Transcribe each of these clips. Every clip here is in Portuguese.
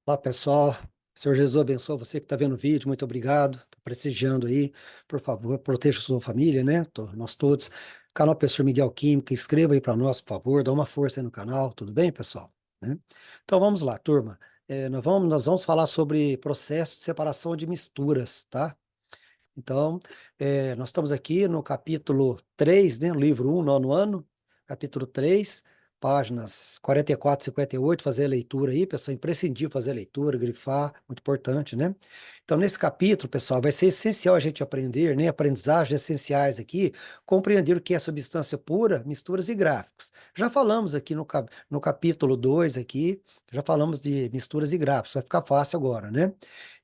Olá, pessoal. Senhor Jesus abençoe você que está vendo o vídeo. Muito obrigado. Está prestigiando aí. Por favor, proteja sua família, né? Nós todos. Canal Professor Miguel Química, inscreva aí para nós, por favor. Dá uma força aí no canal. Tudo bem, pessoal? Né? Então vamos lá, turma. Nós vamos falar sobre processo de separação de misturas, tá? Então, nós estamos aqui no capítulo 3, né? Livro 1, nono ano. Capítulo 3, páginas 44 e 58, fazer a leitura aí, pessoal, imprescindível fazer a leitura, grifar, muito importante, né? Então, nesse capítulo, pessoal, vai ser essencial a gente aprender, né? Aprendizagens essenciais aqui, compreender o que é substância pura, misturas e gráficos. Já falamos aqui no capítulo 2 aqui, já falamos de misturas e gráficos, vai ficar fácil agora, né?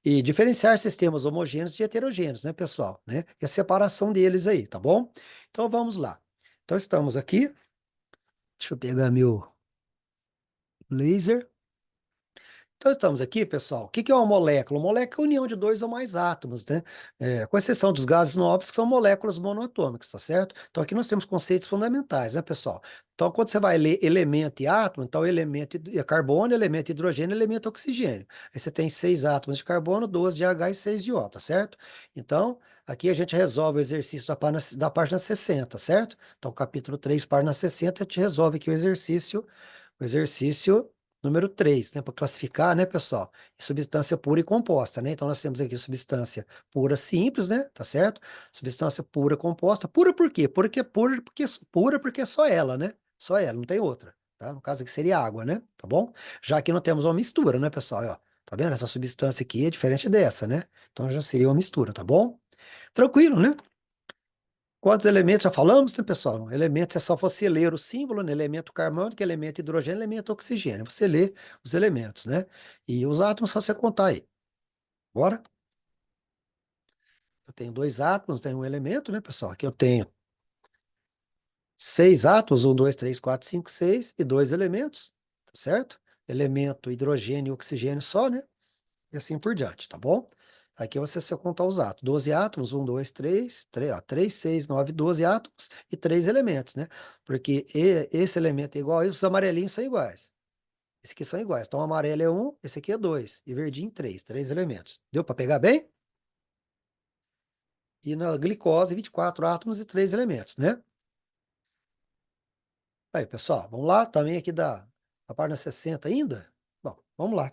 E diferenciar sistemas homogêneos de heterogêneos, né, pessoal? Né? E a separação deles aí, tá bom? Então, vamos lá. Então, estamos aqui. Deixa eu pegar meu laser. Então, estamos aqui, pessoal. O que que é uma molécula? Uma molécula é a união de dois ou mais átomos, né? Com exceção dos gases nobres, que são moléculas monoatômicas, tá certo? Então, aqui nós temos conceitos fundamentais, né, pessoal? Então, quando você vai ler elemento e átomo, então, elemento é carbono, elemento hidrogênio, elemento oxigênio. Aí você tem 6 átomos de carbono, 12 de H e 6 de O, tá certo? Então, aqui a gente resolve o exercício da página 60, certo? Então, capítulo 3, página 60, a gente resolve aqui o exercício número 3, né, para classificar, né, pessoal, em substância pura e composta, né? Então nós temos aqui substância pura simples, né, tá certo? Substância pura composta. Pura por quê? Pura porque é só ela, né? Só ela, não tem outra, tá? No caso aqui seria água, né? Tá bom? Já que não temos uma mistura, né, pessoal? Ó, tá vendo? Essa substância aqui é diferente dessa, né? Então já seria uma mistura, tá bom? Tranquilo, né? Quantos elementos já falamos, né, pessoal? Elementos é só você ler o símbolo, né? Elemento carbônico, elemento hidrogênio, elemento oxigênio. Você lê os elementos, né? E os átomos só você contar aí. Bora? Eu tenho dois átomos, tenho um elemento, né, pessoal? Aqui eu tenho 6 átomos, um, dois, três, quatro, cinco, seis, e dois elementos, tá certo? Elemento hidrogênio e oxigênio só, né? E assim por diante, tá bom? Aqui você se contar os átomos. 12 átomos, 1, 2, 3, 3, 6, 9, 12 átomos e 3 elementos, né? Porque esse elemento é igual, e os amarelinhos são iguais. Esses aqui são iguais. Então, amarelo é 1, esse aqui é 2, e verdinho 3, 3 elementos. Deu para pegar bem? E na glicose, 24 átomos e 3 elementos, né? Aí, pessoal, vamos lá? Também aqui da página 60 ainda? Bom, vamos lá.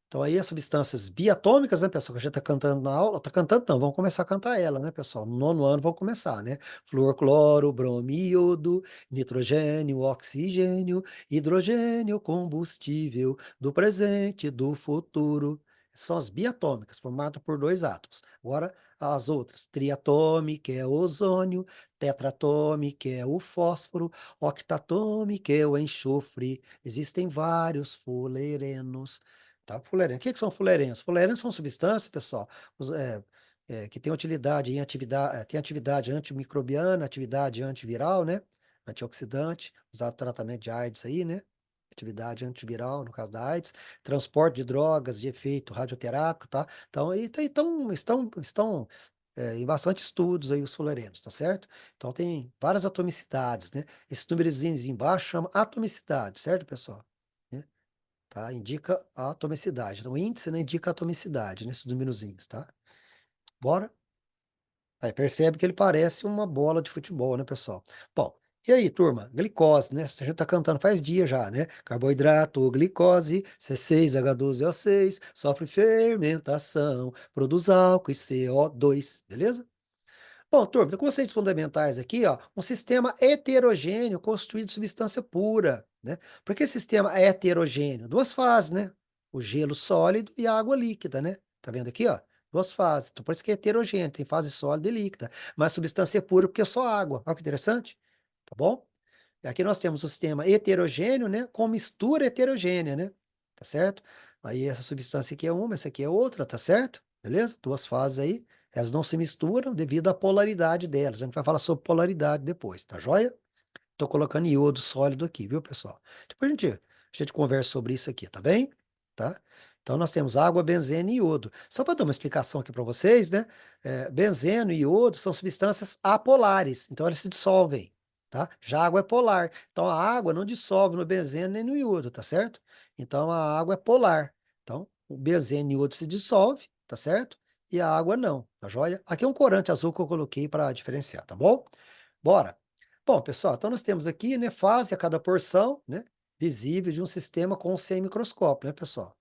Então aí as substâncias biatômicas, né, pessoal, que a gente está cantando na aula, está cantando não, vamos começar a cantar ela, né, pessoal? No nono ano vamos começar, né? Flúor, cloro, bromo, iodo, nitrogênio, oxigênio, hidrogênio, combustível do presente e do futuro. São as biatômicas, formadas por dois átomos. Agora, as outras, triatômica é o ozônio, tetratômica é o fósforo, octatômica é o enxofre. Existem vários fulerenos. Tá? Fullerene. O que que são fullerenos? Fullerenos são substâncias, pessoal, que têm utilidade em tem atividade antimicrobiana, atividade antiviral, né? Antioxidante, usado no tratamento de AIDS aí, né? Atividade antiviral, no caso da AIDS, transporte de drogas de efeito radioterápico, tá? Então, estão em bastante estudos aí os fullerenos, tá certo? Então, tem várias atomicidades, né? Esses números embaixo chama atomicidade, certo, pessoal? Né? Tá? Indica a atomicidade. Então, o índice, né, indica a atomicidade nesses númerozinhos, tá? Bora? Aí percebe que ele parece uma bola de futebol, né, pessoal? Bom, e aí, turma? Glicose, né? A gente tá cantando faz dia já, né? Carboidrato, glicose, C6H12O6, sofre fermentação, produz álcool e CO2, beleza? Bom, turma, conceitos fundamentais aqui, ó, um sistema heterogêneo constituído de substância pura, né? Por que sistema heterogêneo? Duas fases, né? O gelo sólido e a água líquida, né? Tá vendo aqui, ó? Duas fases. Então, por isso que é heterogêneo, tem fase sólida e líquida. Mas substância pura porque é só água. Olha que interessante, tá bom? E aqui nós temos o sistema heterogêneo, né? Com mistura heterogênea, né? Tá certo? Aí essa substância aqui é uma, essa aqui é outra, tá certo? Beleza? Duas fases aí. Elas não se misturam devido à polaridade delas. A gente vai falar sobre polaridade depois, tá joia? Tô colocando iodo sólido aqui, viu, pessoal? Depois a gente conversa sobre isso aqui, tá bem? Tá? Então nós temos água, benzeno e iodo. Só para dar uma explicação aqui para vocês, né? Benzeno e iodo são substâncias apolares, então elas se dissolvem, tá? Já a água é polar. Então a água não dissolve no benzeno nem no iodo, tá certo? Então a água é polar. Então o BZNO se dissolve, tá certo? E a água não, tá joia? Aqui é um corante azul que eu coloquei para diferenciar, tá bom? Bora! Bom, pessoal, então nós temos aqui, né, fase a cada porção, né, visível de um sistema com 100 microscópio, né, pessoal?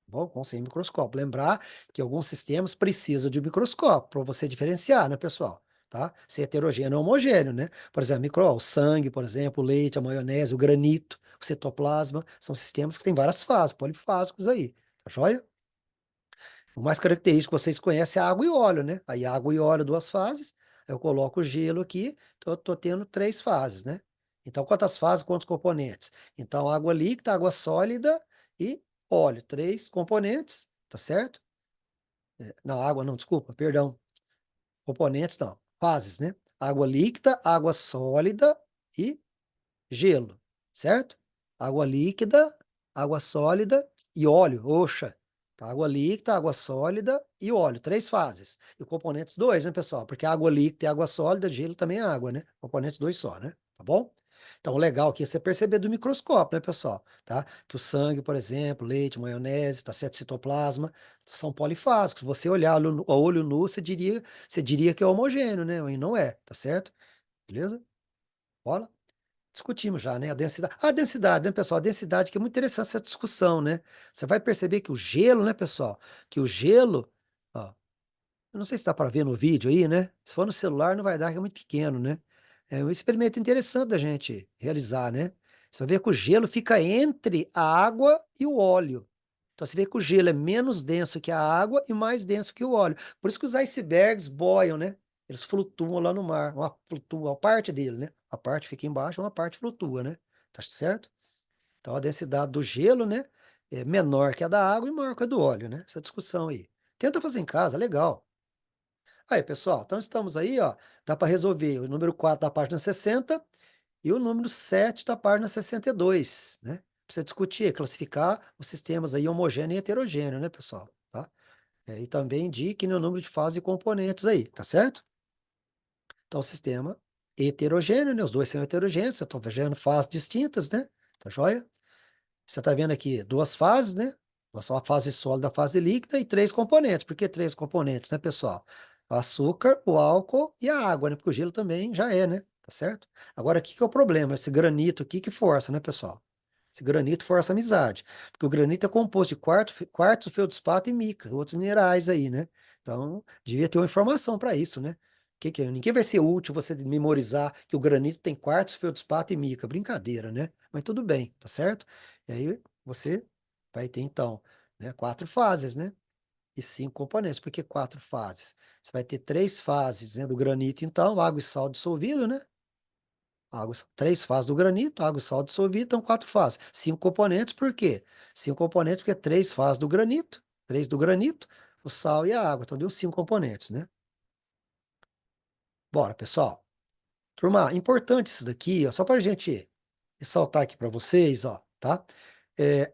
Bom, com 100 microscópio. Lembrar que alguns sistemas precisam de microscópio para você diferenciar, né, pessoal? Tá? Se é heterogêneo ou homogêneo, né? Por exemplo, o sangue, por exemplo, o leite, a maionese, o granito, o citoplasma, são sistemas que têm várias fases, polifásicos aí, tá joia? O mais característico que vocês conhecem é água e óleo, né? Aí água e óleo, duas fases. Eu coloco o gelo aqui, então eu estou tendo três fases, né? Então, quantas fases, quantos componentes? Então, água líquida, água sólida e óleo. Três componentes, tá certo? Não, água não, desculpa, perdão. Componentes não, fases, né? Água líquida, água sólida e gelo, certo? Água líquida, água sólida e óleo, oxa. Tá, água líquida, água sólida e óleo, três fases. E componentes dois, né, pessoal? Porque água líquida e água sólida, gelo também é água, né? Componentes dois só, né? Tá bom? Então, o legal aqui é você perceber do microscópio, né, pessoal? Tá? Que o sangue, por exemplo, leite, maionese, tá certo? Citoplasma, são polifásicos. Se você olhar a olho nu, você diria que é homogêneo, né? E não é, tá certo? Beleza? Bora? Discutimos já, né? A densidade, né, pessoal? A densidade, que é muito interessante essa discussão, né? Você vai perceber que o gelo, né, pessoal? Que o gelo, ó, eu não sei se dá para ver no vídeo aí, né? Se for no celular, não vai dar, que é muito pequeno, né? É um experimento interessante da gente realizar, né? Você vai ver que o gelo fica entre a água e o óleo. Então você vê que o gelo é menos denso que a água e mais denso que o óleo. Por isso que os icebergs boiam, né? Eles flutuam lá no mar. Uma flutua, a parte dele, né? A parte fica embaixo, uma parte flutua, né? Tá certo? Então a densidade do gelo, né? É menor que a da água e maior que a do óleo, né? Essa discussão aí. Tenta fazer em casa, legal. Aí, pessoal, então estamos aí, ó. Dá para resolver o número 4 da página 60 e o número 7 da página 62, né? Precisa discutir, classificar os sistemas aí homogêneo e heterogêneo, né, pessoal? Tá? E também indique, né, o número de fases e componentes aí, tá certo? Então, o sistema heterogêneo, né? Os dois são heterogêneos, você está vendo fases distintas, né? Tá joia? Você está vendo aqui duas fases, né? Uma fase sólida, a fase líquida e três componentes. Por que três componentes, né, pessoal? O açúcar, o álcool e a água, né? Porque o gelo também já é, né? Tá certo? Agora, o que que é o problema? Esse granito aqui que força, né, pessoal? Esse granito força a amizade. Porque o granito é composto de quartzo, feldspato e mica, outros minerais aí, né? Então, devia ter uma informação para isso, né? Ninguém vai ser útil você memorizar que o granito tem quartzo, feldspato e mica. Brincadeira, né? Mas tudo bem, tá certo? E aí você vai ter, então, né, quatro fases, né? E cinco componentes. Por que quatro fases? Você vai ter três fases, né, do granito, então, água e sal dissolvido, né? Três fases do granito, água e sal dissolvido, então quatro fases. Cinco componentes, por quê? Cinco componentes porque três fases do granito, três do granito, o sal e a água. Então deu cinco componentes, né? Bora, pessoal. Turma, importante isso daqui, ó, só para a gente ressaltar aqui para vocês, ó, tá?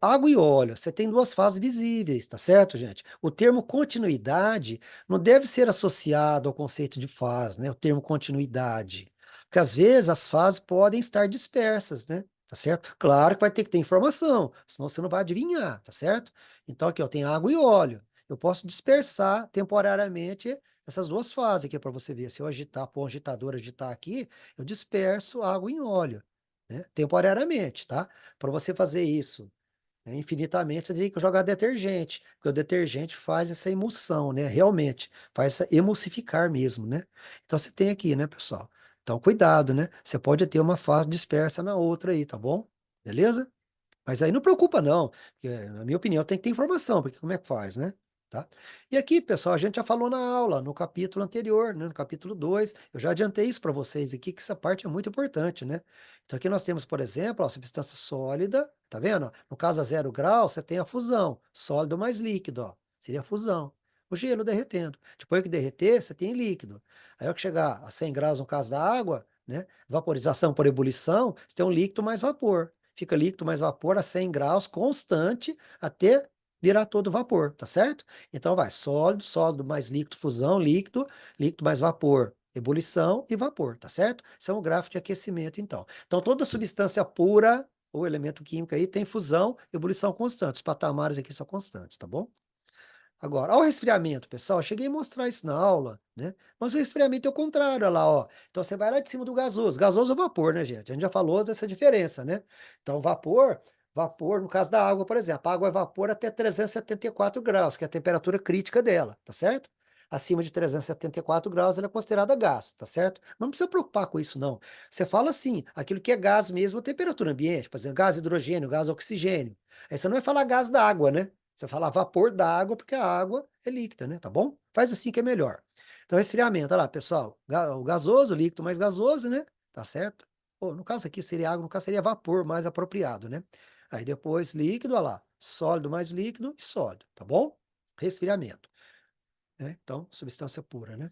Água e óleo, você tem duas fases visíveis, tá certo, gente? O termo continuidade não deve ser associado ao conceito de fase, né? O termo continuidade. Porque às vezes as fases podem estar dispersas, né? Tá certo? Claro que vai ter que ter informação, senão você não vai adivinhar, tá certo? Então aqui, ó, tem água e óleo. Eu posso dispersar temporariamente essas duas fases aqui para você ver. Se eu agitar, pôr um agitador, agitar aqui, eu disperso água em óleo, né? Temporariamente, tá? Para você fazer isso, né, infinitamente, você tem que jogar detergente, porque o detergente faz essa emulsão, né? Realmente, faz essa emulsificar mesmo, né? Então você tem aqui, né, pessoal? Então cuidado, né? Você pode ter uma fase dispersa na outra aí, tá bom? Beleza? Mas aí não preocupa não, porque, na minha opinião, tem que ter informação, porque como é que faz, né? Tá? E aqui, pessoal, a gente já falou na aula, no capítulo anterior, né, no capítulo 2, eu já adiantei isso para vocês aqui, que essa parte é muito importante, né? Então aqui nós temos, por exemplo, a substância sólida, tá vendo? No caso a 0 grau, você tem a fusão, sólido mais líquido, ó, seria a fusão. O gelo derretendo. Depois que derreter, você tem líquido. Aí, ao que chegar a 100 graus, no caso da água, né? Vaporização por ebulição, você tem um líquido mais vapor. Fica líquido mais vapor a 100 graus constante até virar todo vapor, tá certo? Então vai sólido, sólido mais líquido, fusão, líquido, líquido mais vapor, ebulição e vapor, tá certo? Isso é um gráfico de aquecimento, então. Então toda substância pura, o elemento químico aí tem fusão e ebulição constante. Os patamares aqui são constantes, tá bom? Agora, ao resfriamento, pessoal, eu cheguei a mostrar isso na aula, né? Mas o resfriamento é o contrário, olha lá, ó. Então você vai lá de cima do gasoso. Gasoso é vapor, né, gente? A gente já falou dessa diferença, né? Então, vapor, no caso da água, por exemplo, a água é vapor até 374 graus, que é a temperatura crítica dela, tá certo? Acima de 374 graus, ela é considerada gás, tá certo? Não precisa preocupar com isso, não. Você fala assim, aquilo que é gás mesmo, a temperatura ambiente, por exemplo, gás hidrogênio, gás oxigênio. Aí você não vai falar gás da água, né? Você fala vapor da água, porque a água é líquida, né? Tá bom? Faz assim que é melhor. Então, resfriamento, olha lá, pessoal. O gasoso, líquido mais gasoso, né? Tá certo? Pô, no caso aqui seria água, no caso seria vapor mais apropriado, né? Aí depois líquido, olha lá. Sólido mais líquido e sólido, tá bom? Resfriamento, né? Então, substância pura, né?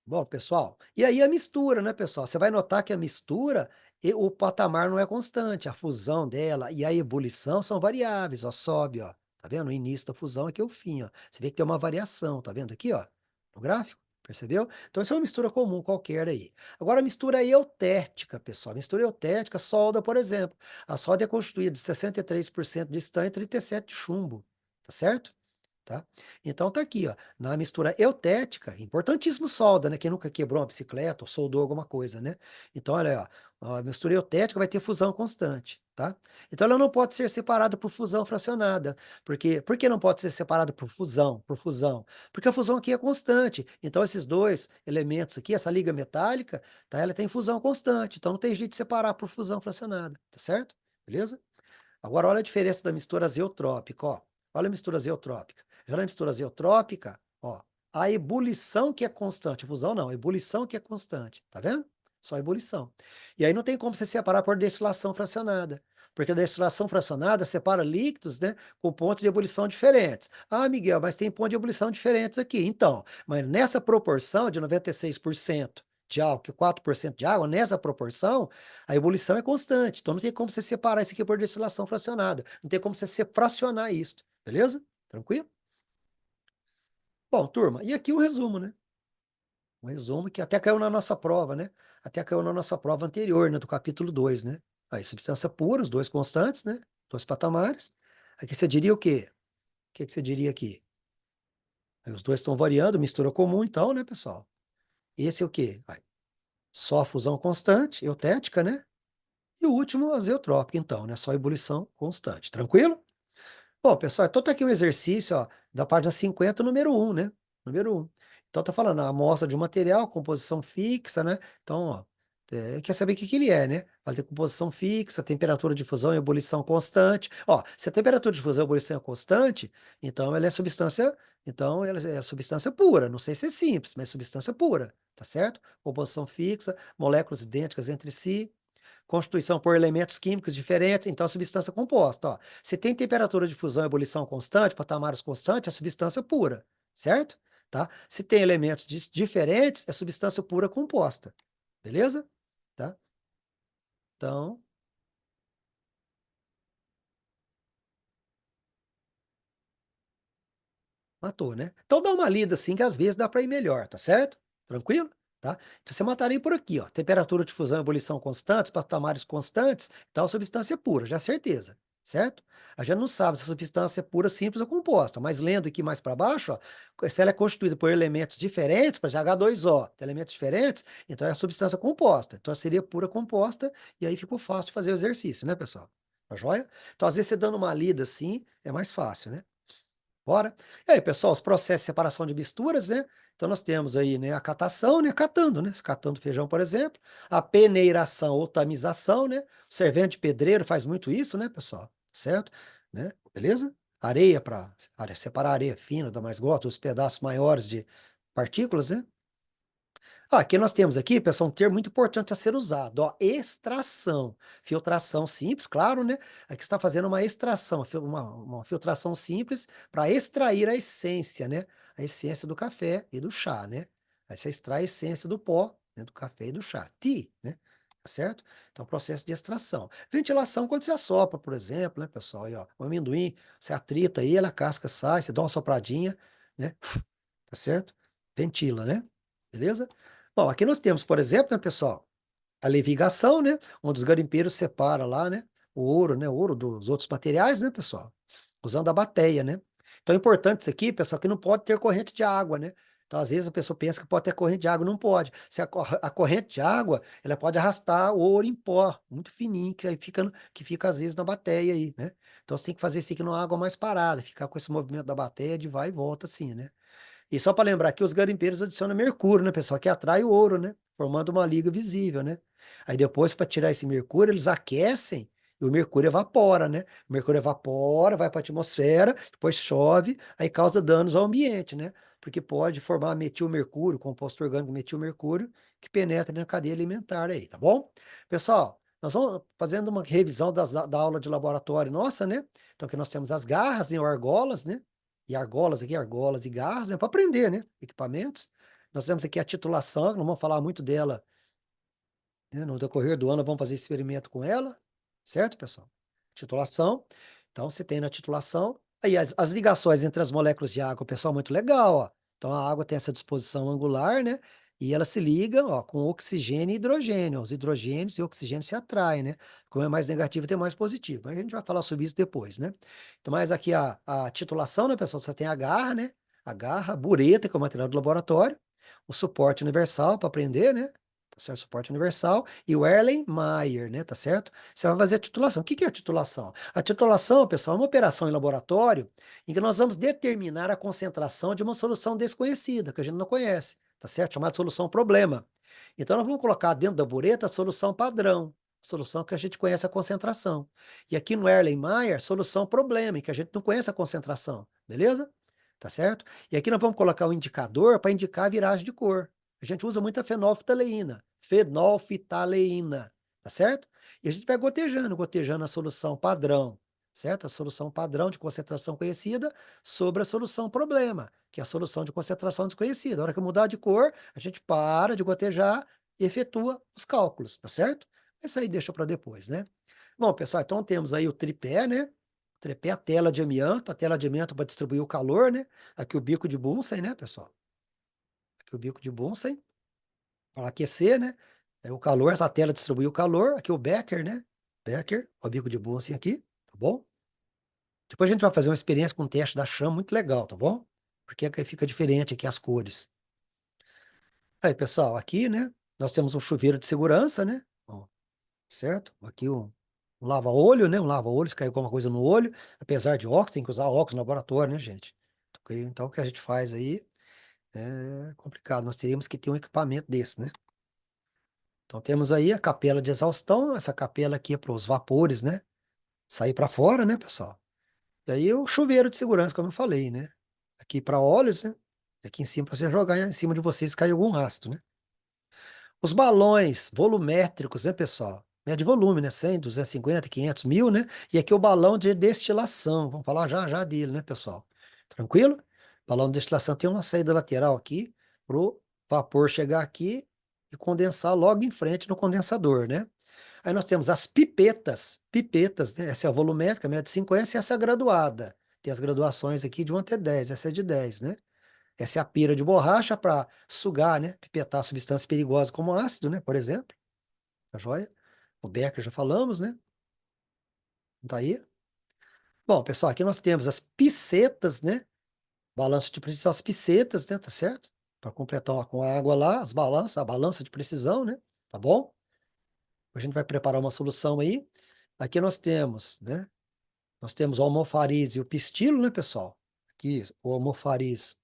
Bom, pessoal, e aí a mistura, né, pessoal? Você vai notar que a mistura, o patamar não é constante, a fusão dela e a ebulição são variáveis, ó, sobe, ó, tá vendo? O início da fusão aqui é o fim, ó. Você vê que tem uma variação, tá vendo aqui, ó, no gráfico? Percebeu? Então, isso é uma mistura comum qualquer aí. Agora, a mistura eutértica, pessoal. A mistura eutértica, solda, por exemplo. A solda é constituída de 63% de estanho e 37% de chumbo, tá certo? Tá? Então tá aqui, ó, na mistura eutética, importantíssimo solda, né? Quem nunca quebrou uma bicicleta ou soldou alguma coisa, né? Então, olha, ó, a mistura eutética vai ter fusão constante, tá? Então ela não pode ser separada por fusão fracionada. Por que não pode ser separada por fusão? Porque a fusão aqui é constante. Então esses dois elementos aqui, essa liga metálica, tá? Ela tem fusão constante. Então não tem jeito de separar por fusão fracionada, tá certo? Beleza? Agora, olha a diferença da mistura azeotrópica, ó. Olha a mistura azeotrópica. Já na mistura azeotrópica, ó, a ebulição que é constante, fusão não, a ebulição que é constante, tá vendo? Só a ebulição. E aí não tem como você separar por destilação fracionada, porque a destilação fracionada separa líquidos, né, com pontos de ebulição diferentes. Ah, Miguel, mas tem pontos de ebulição diferentes aqui. Então, mas nessa proporção de 96% de álcool e 4% de água, nessa proporção, a ebulição é constante, então não tem como você separar isso aqui por destilação fracionada. Não tem como você fracionar isso, beleza? Tranquilo? Bom, turma, e aqui o resumo, né? Um resumo que até caiu na nossa prova, né? Até caiu na nossa prova anterior, né? Do capítulo 2, né? Aí, substância pura, os dois constantes, né? Dois patamares. Aqui você diria o quê? O que que você diria aqui? Aí, os dois estão variando, mistura comum, então, né, pessoal? Esse é o quê? Aí, só fusão constante, eutética, né? E o último, azeotrópica, então, né? Só ebulição constante. Tranquilo? Bom, pessoal, então tá aqui um exercício, ó, da página 50, número um, né? Número um. Então tá falando a amostra de um material, composição fixa, né? Então, ó, quer saber o que que ele é, né? Vai ter composição fixa, temperatura de fusão e ebulição constante. Ó, se a temperatura de fusão e ebulição é constante, então ela é substância, então ela é substância pura. Não sei se é simples, mas é substância pura, tá certo? Composição fixa, moléculas idênticas entre si, constituição por elementos químicos diferentes, então a substância composta. Ó. Se tem temperatura de fusão e ebulição constante, patamares constantes, é substância pura, certo? Tá? Se tem elementos diferentes, é substância pura composta, beleza? Tá? Então, matou, né? Então dá uma lida assim que às vezes dá para ir melhor, tá certo? Tranquilo? Tá? Então você mataria por aqui, ó. Temperatura de fusão e ebulição constantes, patamares constantes, tal substância pura, já é certeza, certo? A gente não sabe se a substância é pura, simples ou composta, mas lendo aqui mais para baixo, ó, se ela é constituída por elementos diferentes, por exemplo, H2O, tem elementos diferentes, então é a substância composta. Então seria pura composta, e aí ficou fácil de fazer o exercício, né, pessoal? Tá joia? Então, às vezes, você dando uma lida assim, é mais fácil, né? Bora? E aí, pessoal, os processos de separação de misturas, né? Então, nós temos aí, né, a catação, né, catando, né? Catando feijão, por exemplo. A peneiração ou tamização, né? O servente pedreiro faz muito isso, né, pessoal? Certo? Né? Beleza? Areia para separar a areia fina da mais grossa, os pedaços maiores de partículas, né? Ah, aqui nós temos aqui, pessoal, um termo muito importante a ser usado, ó, extração. Filtração simples, claro, né? Aqui está fazendo uma extração, uma filtração simples para extrair a essência, né? A essência do café e do chá, né? Aí você extrai a essência do pó, né, do café e do chá. Tea, né? Tá certo? Então, processo de extração. Ventilação, quando você assopra, por exemplo, né, pessoal? Aí, ó, o amendoim, você atrita ele, a casca sai, você dá uma sopradinha, né? Tá certo? Ventila, né? Beleza? Bom, aqui nós temos, por exemplo, né, pessoal, a levigação, né, onde os garimpeiros separam lá, né, o ouro, né? O ouro dos outros materiais, né, pessoal? Usando a bateia, né? Então é importante isso aqui, pessoal, que não pode ter corrente de água, né? Então, às vezes, a pessoa pensa que pode ter corrente de água, não pode. Se a corrente de água, ela pode arrastar o ouro em pó, muito fininho, que aí fica, que fica, às vezes, na bateia aí, né? Então, você tem que fazer isso aqui numa água mais parada, ficar com esse movimento da bateia de vai e volta, assim, né? E só para lembrar que os garimpeiros adicionam mercúrio, né, pessoal? Que atrai o ouro, né? Formando uma liga visível, né? Aí depois, para tirar esse mercúrio, eles aquecem e o mercúrio evapora, né? O mercúrio evapora, vai para a atmosfera, depois chove, aí causa danos ao ambiente, né? Porque pode formar metilmercúrio, composto orgânico metilmercúrio, que penetra na cadeia alimentar aí, tá bom? Pessoal, nós vamos fazendo uma revisão da aula de laboratório nossa, né? Então, aqui nós temos as garras, né, ou argolas, né? E argolas aqui, argolas e garras, né, para aprender, né? Equipamentos. Nós temos aqui a titulação, não vamos falar muito dela, né? No decorrer do ano, vamos fazer experimento com ela, certo, pessoal? Titulação. Então, você tem na titulação, aí as ligações entre as moléculas de água, pessoal, muito legal, ó. Então, a água tem essa disposição angular, né? E ela se liga, ó, com oxigênio e hidrogênio. Os hidrogênios e oxigênio se atraem, né? Como é mais negativo, tem mais positivo. Mas a gente vai falar sobre isso depois, né? Então, mas aqui a titulação, né, pessoal? Você tem a garra, né? A garra, a bureta, que é o material do laboratório. O suporte universal para aprender, né? Tá certo? Suporte universal e o Erlenmeyer, né? Tá certo? Você vai fazer a titulação. O que que é a titulação? A titulação, pessoal, é uma operação em laboratório em que nós vamos determinar a concentração de uma solução desconhecida, que a gente não conhece, tá certo? Chamada solução problema. Então, nós vamos colocar dentro da bureta a solução padrão, a solução que a gente conhece a concentração. E aqui no Erlenmeyer, solução problema, em que a gente não conhece a concentração, beleza? Tá certo? E aqui nós vamos colocar um indicador para indicar a viragem de cor. A gente usa muito a fenolftaleína, tá certo? E a gente vai gotejando, gotejando a solução padrão, certo? A solução padrão de concentração conhecida sobre a solução problema, que é a solução de concentração desconhecida. Na hora que mudar de cor, a gente para de gotejar e efetua os cálculos, tá certo? Isso aí deixa para depois, né? Bom, pessoal, então temos aí o tripé, né? O tripé, a tela de amianto para distribuir o calor, né? Aqui o bico de Bunsen, né, pessoal? Aqui o bico de Bunsen para aquecer, né? É o calor, essa tela distribui o calor. Aqui o Becker, né? Becker, o bico de Bunsen aqui, tá bom? Depois a gente vai fazer uma experiência com o teste da chama muito legal, tá bom? Porque aqui fica diferente aqui as cores. Aí, pessoal, aqui, né? Nós temos um chuveiro de segurança, né? Ó, certo? Aqui um lava-olho, né? Um lava-olho, se caiu alguma coisa no olho. Apesar de óculos, tem que usar óculos no laboratório, né, gente? Ok? Então, o que a gente faz aí é complicado. Nós teríamos que ter um equipamento desse, né? Então temos aí a capela de exaustão, essa capela aqui é para os vapores, né? Sair para fora, né, pessoal? E aí o chuveiro de segurança, como eu falei, né? Aqui para óleos, né? Aqui em cima para você jogar em cima de vocês cair algum ácido, né? Os balões volumétricos, né, pessoal? É de volume, né? 100, 250, 500, 1000, né? E aqui o balão de destilação. Vamos falar já já dele, né, pessoal? Tranquilo? Balão de destilação tem uma saída lateral aqui para o vapor chegar aqui e condensar logo em frente no condensador, né? Aí nós temos as pipetas, né? Essa é a volumétrica, a média de 50, e essa é a graduada. Tem as graduações aqui de 1 até 10, essa é de 10, né? Essa é a pira de borracha para sugar, né? Pipetar substâncias perigosas como ácido, né? Por exemplo. Tá joia? O Becker já falamos, né? Tá aí. Bom, pessoal, aqui nós temos as picetas, né? Balança de precisão, as picetas, né? Tá certo? Para completar com a água lá, as balanças, a balança de precisão, né? Tá bom? A gente vai preparar uma solução aí. Aqui nós temos, né? Nós temos o almofariz e o pistilo, né, pessoal? Aqui, o almofariz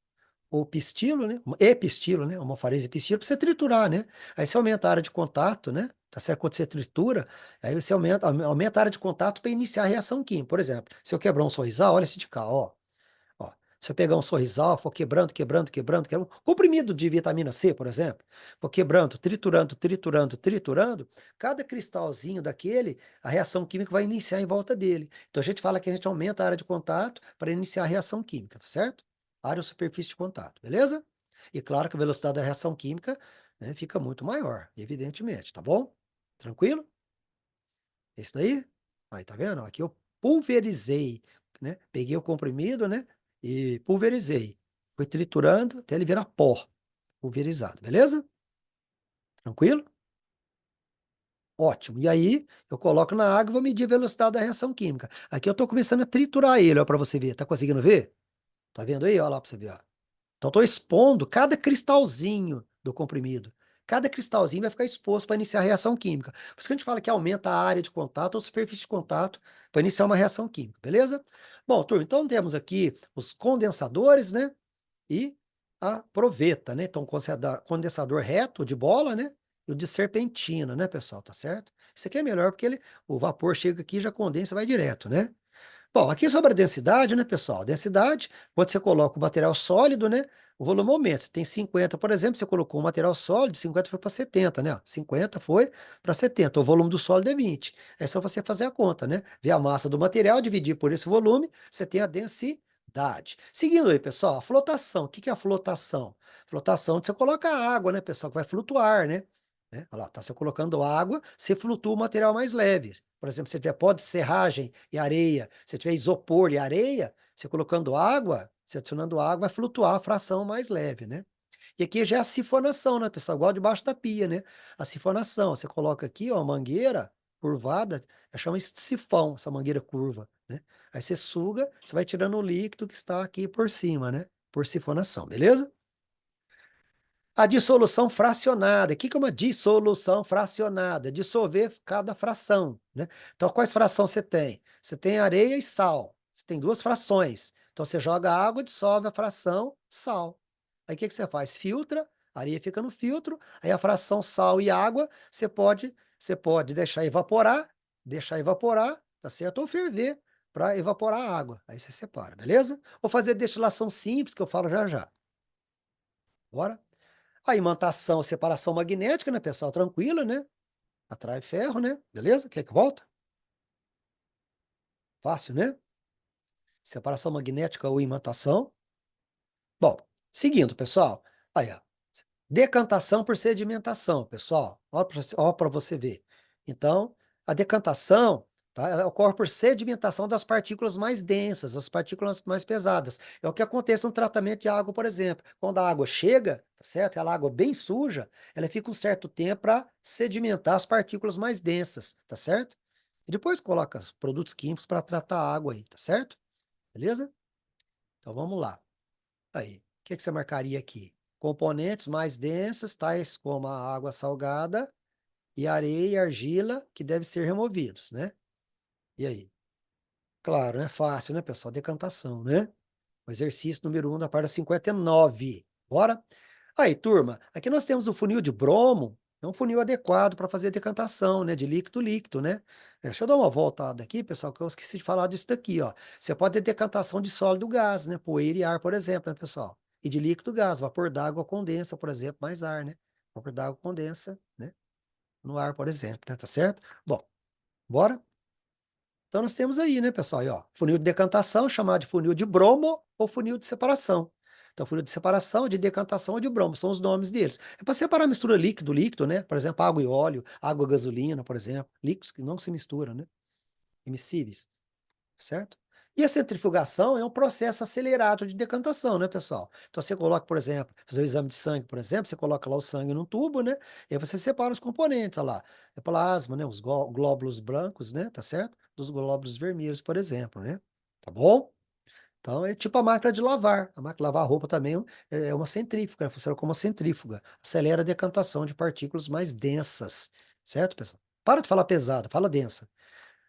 ou pistilo, né? E pistilo, né? Almofariz e pistilo, para você triturar, né? Aí você aumenta a área de contato, né? Tá certo? Quando você tritura, aí você aumenta a área de contato para iniciar a reação química. Por exemplo, se eu quebrar um sorrisal, olha esse de cá, ó. Ó, se eu pegar um sorrisal, for quebrando, quebrando, quebrando, quebrando, comprimido de vitamina C, por exemplo, for quebrando, triturando, triturando, triturando, cada cristalzinho daquele, a reação química vai iniciar em volta dele. Então a gente fala que a gente aumenta a área de contato para iniciar a reação química, tá certo? Área ou superfície de contato, beleza? E claro que a velocidade da reação química, né, fica muito maior, evidentemente, tá bom? Tranquilo? É isso daí? Aí, tá vendo? Aqui eu pulverizei, né? Peguei o comprimido, né? E pulverizei. Fui triturando até ele virar pó, pulverizado, beleza? Tranquilo? Ótimo. E aí, eu coloco na água e vou medir a velocidade da reação química. Aqui eu estou começando a triturar ele, ó, para você ver. Tá conseguindo ver? Tá vendo aí? Olha lá para você ver, ó. Então, estou expondo cada cristalzinho do comprimido. Cada cristalzinho vai ficar exposto para iniciar a reação química. Por isso que a gente fala que aumenta a área de contato ou superfície de contato para iniciar uma reação química, beleza? Bom, turma, então temos aqui os condensadores, né? E a proveta, né? Então, condensador reto de bola, né? E o de serpentina, né, pessoal? Tá certo? Isso aqui é melhor porque o vapor chega aqui, já condensa e vai direto, né? Bom, aqui sobre a densidade, né, pessoal? Densidade, quando você coloca o material sólido, né, o volume aumenta. Você tem 50, por exemplo, você colocou um material sólido, 50 foi para 70, né? 50 foi para 70, o volume do sólido é 20. É só você fazer a conta, né? Ver a massa do material, dividir por esse volume, você tem a densidade. Seguindo aí, pessoal, a flotação. O que que é a flotação? Flotação, você coloca a água, né, pessoal, que vai flutuar, né? Olha lá, tá você colocando água, você flutua o material mais leve. Por exemplo, se tiver pó de serragem e areia, se tiver isopor e areia, você colocando água, você adicionando água, vai flutuar a fração mais leve, né? E aqui já é a sifonação, né, pessoal? Igual debaixo da pia, né? A sifonação, você coloca aqui, ó, a mangueira curvada, chama isso de sifão, essa mangueira curva, né? Aí você suga, você vai tirando o líquido que está aqui por cima, né? Por sifonação, beleza? A dissolução fracionada. O que que é uma dissolução fracionada? Dissolver cada fração, né? Então, quais frações você tem? Você tem areia e sal. Você tem duas frações. Então, você joga água, dissolve a fração sal. Aí, o que que você faz? Filtra, a areia fica no filtro, aí a fração sal e água, você pode deixar evaporar, tá certo? Ou ferver para evaporar a água. Aí você separa, beleza? Ou fazer destilação simples, que eu falo já já. Bora? A imantação, separação magnética, né, pessoal? Tranquila, né? Atrai ferro, né? Beleza? Quer que volta? Fácil, né? Separação magnética ou imantação. Bom, seguindo, pessoal. Aí, ó. Decantação por sedimentação, pessoal. Olha para você ver. Então, a decantação, tá, ela ocorre por sedimentação das partículas mais densas, as partículas mais pesadas. É o que acontece no tratamento de água, por exemplo. Quando a água chega, tá certo? Aquela água bem suja, ela fica um certo tempo para sedimentar as partículas mais densas, tá certo? E depois coloca os produtos químicos para tratar a água aí, tá certo? Beleza? Então vamos lá. Aí, o que que você marcaria aqui? Componentes mais densos, tais como a água salgada e areia e argila, que devem ser removidos, né? E aí? Claro, é fácil, né, pessoal? Decantação, né? O exercício número 1 da parte 59. Bora? Aí, turma, aqui nós temos o funil de bromo, é um funil adequado para fazer decantação, né, de líquido líquido, né? Deixa eu dar uma voltada aqui, pessoal, que eu esqueci de falar disso daqui, ó. Você pode ter decantação de sólido gás, né, poeira e ar, por exemplo, né, pessoal? E de líquido gás, vapor d'água condensa, por exemplo, mais ar, né? Vapor d'água condensa, né, no ar, por exemplo, né, tá certo? Bom, bora? Então nós temos aí, né, pessoal, aí, ó, funil de decantação, chamado de funil de bromo ou funil de separação. Então, funil de separação, de decantação ou de bromo, são os nomes deles. É para separar a mistura líquido, né? Por exemplo, água e óleo, água e gasolina, por exemplo, líquidos que não se misturam, né? Immiscíveis, certo? E a centrifugação é um processo acelerado de decantação, né, pessoal? Então, você coloca, por exemplo, fazer o exame de sangue, por exemplo, você coloca lá o sangue num tubo, né? E aí você separa os componentes, olha lá, é plasma, né? Os glóbulos brancos, né? Tá certo? Dos glóbulos vermelhos, por exemplo, né? Tá bom? Então, é tipo a máquina de lavar. A máquina de lavar roupa também é uma centrífuga, funciona como uma centrífuga. Acelera a decantação de partículas mais densas, certo, pessoal? Para de falar pesada, fala densa.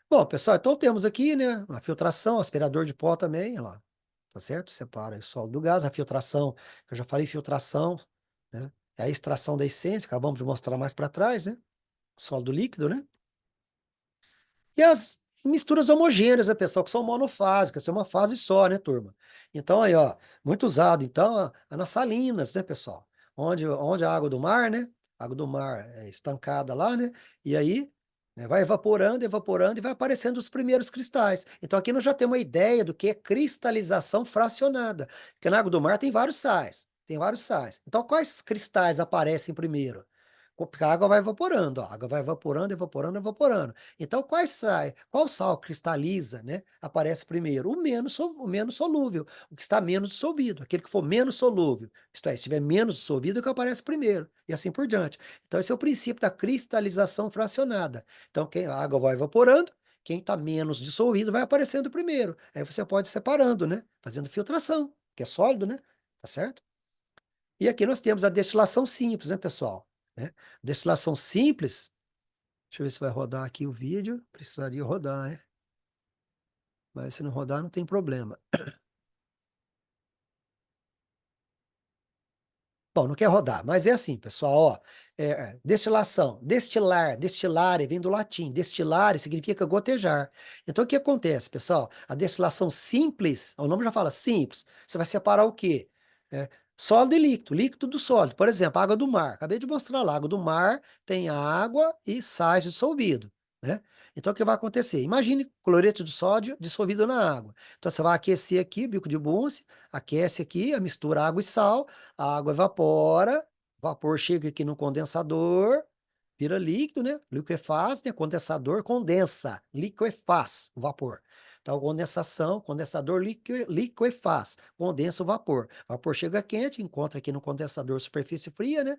Bom, pessoal, então temos aqui, né, a filtração, aspirador de pó também, olha lá, tá certo? Separa o solo do gás, a filtração, que eu já falei, filtração, né? É a extração da essência, acabamos de mostrar mais para trás, né? Sólido líquido, né? E as misturas homogêneas, né, pessoal, que são monofásicas, é uma fase só, né, turma? Então, aí, ó, muito usado, então, nas salinas, né, pessoal? Onde a água do mar, né? A água do mar é estancada lá, né? E aí, né, vai evaporando, evaporando e vai aparecendo os primeiros cristais. Então, aqui nós já temos uma ideia do que é cristalização fracionada. Porque na água do mar tem vários sais, tem vários sais. Então, quais cristais aparecem primeiro? Porque a água vai evaporando, ó, a água vai evaporando, evaporando, evaporando. Então, qual sal cristaliza, né? Aparece primeiro? O menos solúvel, o que está menos dissolvido, aquele que for menos solúvel. Isto é, se estiver menos dissolvido, é o que aparece primeiro, e assim por diante. Então, esse é o princípio da cristalização fracionada. Então, a água vai evaporando, quem está menos dissolvido vai aparecendo primeiro. Aí você pode ir separando, né? Fazendo filtração, que é sólido, né? Tá certo? E aqui nós temos a destilação simples, né, pessoal? Né? Destilação simples, deixa eu ver se vai rodar aqui o vídeo. Precisaria rodar, né? Mas se não rodar, não tem problema. Bom, não quer rodar, mas é assim, pessoal, ó, destilação, destilar, destilare, vem do latim, destilare significa gotejar. Então, o que acontece, pessoal? A destilação simples, o nome já fala simples, você vai separar o quê? É, sólido e líquido, líquido do sólido. Por exemplo, água do mar, acabei de mostrar lá, água do mar tem água e sais dissolvido, né? Então, o que vai acontecer? Imagine cloreto de sódio dissolvido na água. Então, você vai aquecer aqui, bico de Bunsen, aquece aqui, mistura água e sal, a água evapora, o vapor chega aqui no condensador, vira líquido, né? Liquefaz, né? Condensador condensa, liquefaz o vapor. Então, condensação, condensador liquefaz, condensa o vapor. O vapor chega quente, encontra aqui no condensador superfície fria, né?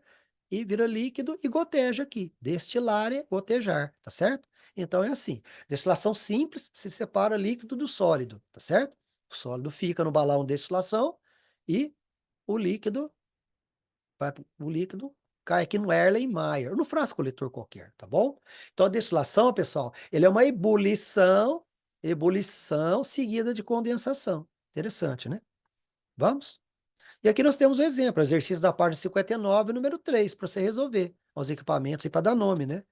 E vira líquido e goteja aqui. Destilar e gotejar, tá certo? Então é assim. Destilação simples se separa líquido do sólido, tá certo? O sólido fica no balão de destilação e o líquido o líquido cai aqui no Erlenmeyer, no frasco coletor qualquer, tá bom? Então a destilação, pessoal, ele é uma ebulição seguida de condensação. Interessante, né? Vamos? E aqui nós temos o exemplo, exercício da página 59, número 3, para você resolver os equipamentos e para dar nome, né?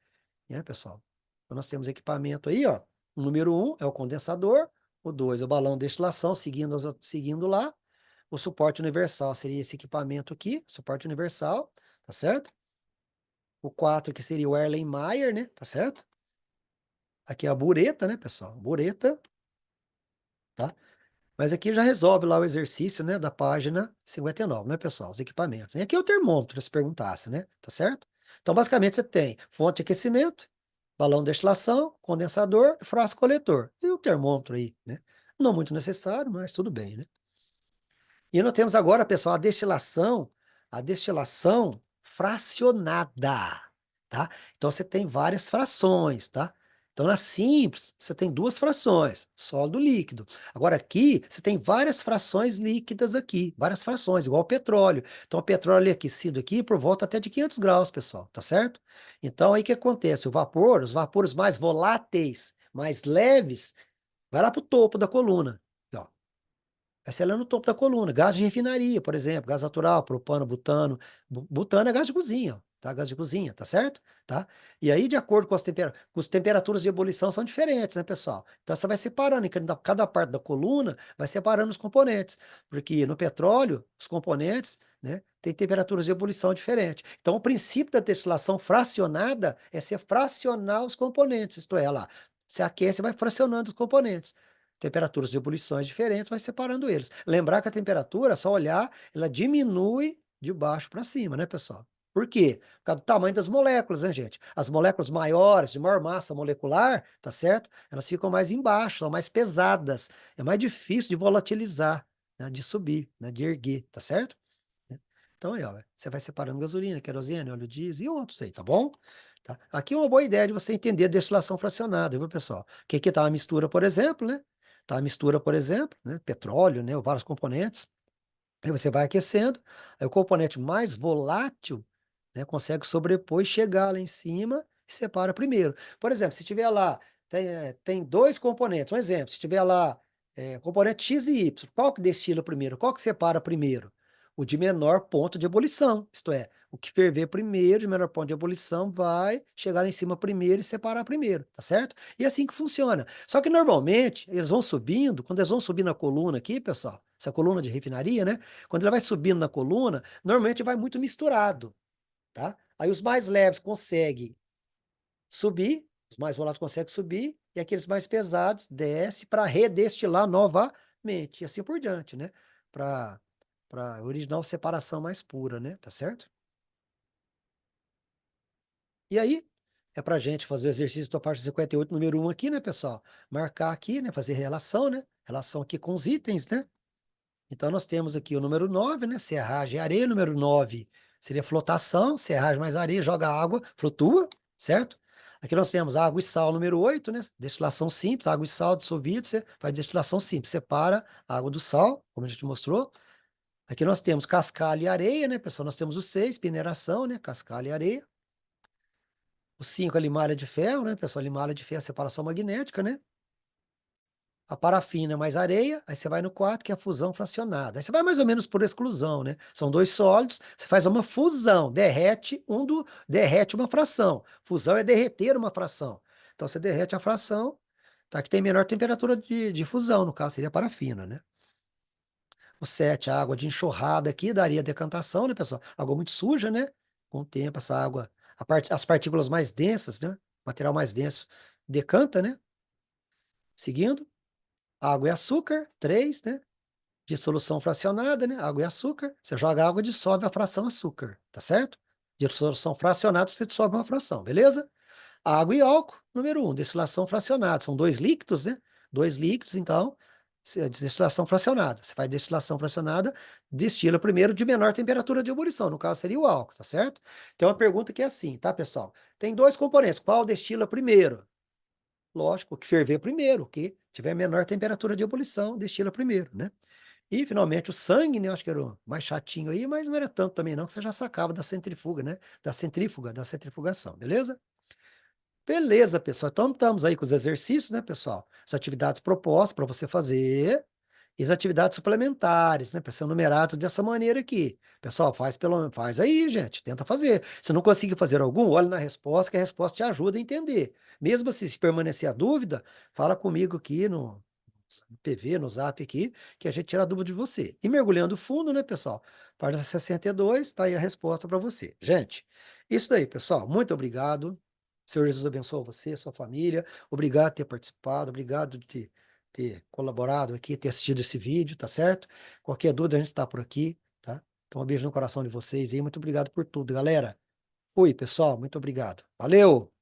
Pessoal? Então nós temos equipamento aí, ó. O número 1 é o condensador, o 2 é o balão de destilação, seguindo lá. O suporte universal seria esse equipamento aqui, suporte universal, tá certo? O 4 que seria o Erlenmeyer, né? Tá certo? Aqui é a bureta, né, pessoal? Bureta, tá? Mas aqui já resolve lá o exercício, né, da página 59, né, pessoal? Os equipamentos. E aqui é o termômetro, se perguntasse, né? Tá certo? Então, basicamente, você tem fonte de aquecimento, balão de destilação, condensador, frasco coletor. E o termômetro aí, né? Não muito necessário, mas tudo bem, né? E nós temos agora, pessoal, a destilação fracionada, tá? Então você tem várias frações, tá? Então na simples, você tem duas frações, sólido e líquido. Agora aqui, você tem várias frações líquidas aqui, várias frações, igual o petróleo. Então o petróleo é aquecido aqui por volta até de 500 graus, pessoal, tá certo? Então aí o que acontece? Os vapores mais voláteis, mais leves, vai lá para o topo da coluna. Ó, vai ser lá no topo da coluna. Gás de refinaria, por exemplo, gás natural, propano, butano. Butano é gás de cozinha, tá? Gás de cozinha, tá certo? Tá? E aí, de acordo com as temperaturas de ebulição, são diferentes, né, pessoal? Então, você vai separando, em cada parte da coluna, vai separando os componentes. Porque no petróleo, os componentes, né, têm temperaturas de ebulição diferentes. Então, o princípio da destilação fracionada é você fracionar os componentes, isto é, lá, você aquece e vai fracionando os componentes temperaturas de ebulições diferentes, vai separando eles. Lembrar que a temperatura, só olhar, ela diminui de baixo para cima, né, pessoal? Por quê? Por causa do tamanho das moléculas, né, gente? As moléculas maiores, de maior massa molecular, tá certo? Elas ficam mais embaixo, são mais pesadas. É mais difícil de volatilizar, né, de subir, né, de erguer, tá certo? Então aí, ó, você vai separando gasolina, querosene, óleo diesel e outros aí, tá bom? Tá? Aqui é uma boa ideia de você entender a destilação fracionada, viu, pessoal? Que aqui tá a mistura, por exemplo, né? Tá a mistura, por exemplo, né? Petróleo, né? Vários componentes. Aí você vai aquecendo, aí o componente mais volátil, né, consegue sobrepor e chegar lá em cima e separa primeiro. Por exemplo, se tiver lá, tem dois componentes, um exemplo, se tiver lá componente X e Y, qual que destila primeiro? Qual que separa primeiro? O de menor ponto de ebulição, isto é, o que ferver primeiro, de menor ponto de ebulição, vai chegar lá em cima primeiro e separar primeiro, tá certo? E é assim que funciona. Só que normalmente, eles vão subindo, quando eles vão subir na coluna aqui, pessoal, essa coluna de refinaria, né? Quando ele vai subindo na coluna, normalmente vai muito misturado, tá? Aí os mais leves conseguem subir, os mais voláteis conseguem subir, e aqueles mais pesados desce para redestilar novamente, e assim por diante, né? Para original separação mais pura, né? Tá certo? E aí, é para a gente fazer o exercício da parte 58, número 1 aqui, né, pessoal? Marcar aqui, né, fazer relação, né? Relação aqui com os itens, né? Então, nós temos aqui o número 9, né? Serragem e areia. Número 9 seria flotação, serragem mais areia, joga água, flutua, certo? Aqui nós temos água e sal, número 8, né? Destilação simples, água e sal dissolvido, você faz destilação simples, separa a água do sal, como a gente mostrou. Aqui nós temos cascalho e areia, né, pessoal? Nós temos o 6, peneiração, né? Cascalho e areia. O 5, a limalha de ferro, né, pessoal? Limalha de ferro, separação magnética, né? A parafina mais areia, aí você vai no 4, que é a fusão fracionada. Aí você vai mais ou menos por exclusão, né? São dois sólidos, você faz uma fusão, derrete uma fração. Fusão é derreter uma fração. Então você derrete a fração, tá? Que tem menor temperatura de fusão, no caso seria a parafina, né? O 7, a água de enxurrada aqui, daria decantação, né, pessoal? Água muito suja, né? Com o tempo, essa água, as partículas mais densas, né? Material mais denso, decanta, né? Seguindo, água e açúcar, 3, né? Dissolução fracionada, né? Água e açúcar. Você joga água, dissolve a fração açúcar, tá certo? Dissolução fracionada, você dissolve uma fração, beleza? Água e álcool, número 1, destilação fracionada. São dois líquidos, né? Dois líquidos, então, destilação fracionada. Você faz destilação fracionada, destila primeiro de menor temperatura de ebulição. No caso, seria o álcool, tá certo? Tem uma pergunta que é assim, tá, pessoal? Tem dois componentes. Qual destila primeiro? Lógico, o que ferver primeiro, o que tiver menor temperatura de ebulição, destila primeiro, né? E, finalmente, o sangue, né? Acho que era o mais chatinho aí, mas não era tanto também não, que você já sacava da centrifuga, né? Da centrifugação, beleza? Beleza, pessoal. Então, estamos aí com os exercícios, né, pessoal? As atividades propostas para você fazer e as atividades suplementares, né, pessoal, numeradas dessa maneira aqui. Pessoal, faz aí, gente, tenta fazer. Se não conseguir fazer algum, olha na resposta, que a resposta te ajuda a entender. Mesmo assim, se permanecer a dúvida, fala comigo aqui no PV, no Zap aqui, que a gente tira a dúvida de você. E mergulhando fundo, né, pessoal? Página 62, tá aí a resposta para você. Gente, isso daí, pessoal. Muito obrigado. Senhor Jesus abençoe você, sua família. Obrigado por ter participado, obrigado de ter colaborado aqui, ter assistido esse vídeo, tá certo? Qualquer dúvida, a gente está por aqui, tá? Então, um beijo no coração de vocês e muito obrigado por tudo, galera. Fui, pessoal, muito obrigado. Valeu!